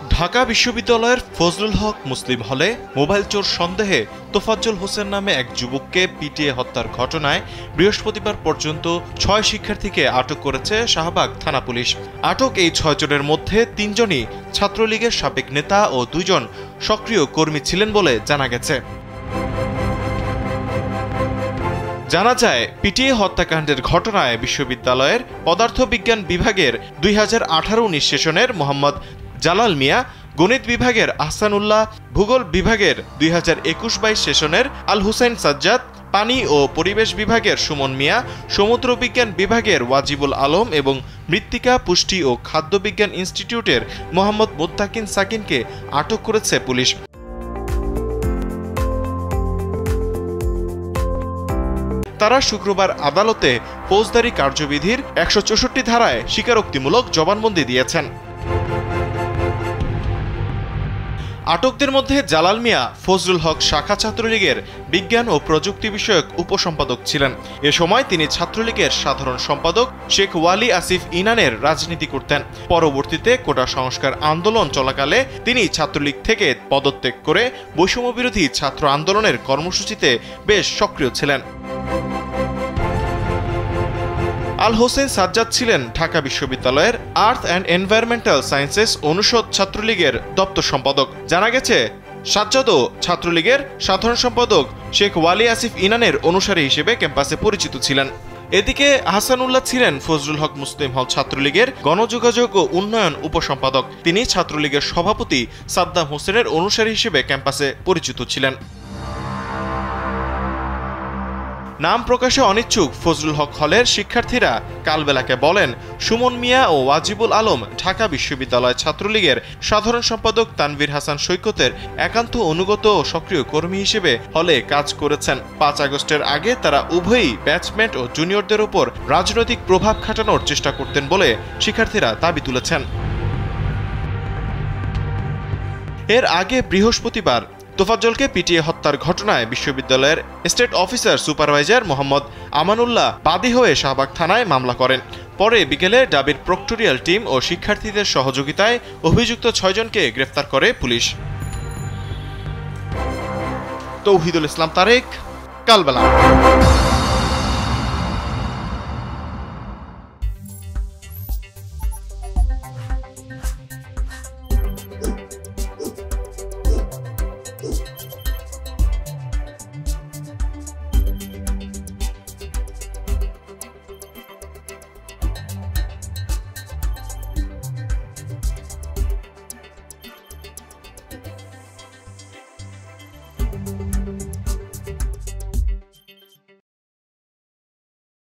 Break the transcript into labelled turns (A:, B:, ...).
A: ঢাকা বিশ্ববিদ্যালয়ের ফজলুল হক মুসলিম হলে মোবাইল চোর সন্দেহে তোফাজ্জল হোসেন নামে এক যুবককে পিটিয়ে হত্যার ঘটনায় বৃহস্পতিবার পর্যন্ত ৬ শিক্ষার্থীকে আটক করেছে শাহবাগ থানা পুলিশ। আটক এই ৬ জনের মধ্যে ৩ জনই ছাত্রলীগের সাবেক নেতা ও ২ জন সক্রিয় কর্মী ছিলেন বলে জানা গেছে। জানা যায়, পিটিএ হত্যাকাণ্ডের ঘটনায় বিশ্ববিদ্যালয়ের পদার্থবিজ্ঞান বিভাগের ২০১৮-১৯ সেশনের মোহাম্মদ জালাল মিয়া, গণিত বিভাগের আহসানুল্লাহ, ভূগোল বিভাগের ২০২১-২২ সেশনের আল হুসাইন সাজ্জাদ, পানি ও পরিবেশ বিভাগের সুমন মিয়া, সমুদ্র বিজ্ঞান বিভাগের ওয়াজিবুল আলম এবং মৃত্তিকা, পুষ্টি ও খাদ্য বিজ্ঞান ইনস্টিটিউটের মোহাম্মদ মুত্তাকিন সাকিনকে আটক করেছে পুলিশ। তারা শুক্রবার আদালতে ফৌজদারি কার্যবিধির ১৬৪ ধারায় স্বীকারোক্তিমূলক জবানবন্দি দিয়েছেন। আটকদের মধ্যে জালাল মিয়া ফজলুল হক শাখা ছাত্রলীগের বিজ্ঞান ও প্রযুক্তি বিষয়ক উপসম্পাদক ছিলেন। এ সময় তিনি ছাত্রলীগের সাধারণ সম্পাদক শেখ ওয়ালি আসিফ ইনানের রাজনীতি করতেন। পরবর্তীতে কোটা সংস্কার আন্দোলন চলাকালে তিনি ছাত্রলীগ থেকে পদত্যাগ করে বৈষম্যবিরোধী ছাত্র আন্দোলনের কর্মসূচিতে বেশ সক্রিয় ছিলেন। আল হোসেন সাজ্জাদ ছিলেন ঢাকা বিশ্ববিদ্যালয়ের আর্থ অ্যান্ড এনভায়রনমেন্টাল সায়েন্সেস অনুষদ ছাত্রলীগের দপ্তর সম্পাদক। জানা গেছে, সাজ্জাদও ছাত্রলীগের সাধারণ সম্পাদক শেখ ওয়ালি আসিফ ইনানের অনুসারী হিসেবে ক্যাম্পাসে পরিচিত ছিলেন। এদিকে আহসানুল্লাহ ছিলেন ফজলুল হক মুসলিম হল ছাত্রলীগের গণযোগাযোগ ও উন্নয়ন উপসম্পাদক। তিনি ছাত্রলীগের সভাপতি সাদ্দাম হোসেনের অনুসারী হিসেবে ক্যাম্পাসে পরিচিত ছিলেন। নাম প্রকাশে অনিচ্ছুক ফজলুল হক হলের শিক্ষার্থীরা কালবেলাকে বলেন, সুমন মিয়া ও ওয়াজিবুল আলম ঢাকা বিশ্ববিদ্যালয় ছাত্রলীগের সাধারণ সম্পাদক তানভীর হাসান সৈকতের একান্ত অনুগত ও সক্রিয় কর্মী হিসেবে হলে কাজ করেছেন। ৫ আগস্টের আগে তারা উভয়ই ব্যাচমেট ও জুনিয়রদের উপর রাজনৈতিক প্রভাব খাটানোর চেষ্টা করতেন বলে শিক্ষার্থীরা দাবি তুলেছেন। এর আগে বৃহস্পতিবার তোফাজ্জলকে পিটিয়ে হত্যার ঘটনায় বিশ্ববিদ্যালয়ের state officer supervisor Mohammad Amanullah বাদী হয়ে শাহবাগ থানায় মামলা করেন। পরে বিকেলে ডাবির প্রক্টোরিয়াল টিম ও শিক্ষার্থীদের সহযোগিতায় অভিযুক্ত ৬ জনকে গ্রেফতার করে পুলিশ। তৌহিদুল ইসলাম তারেক, কালবেলা।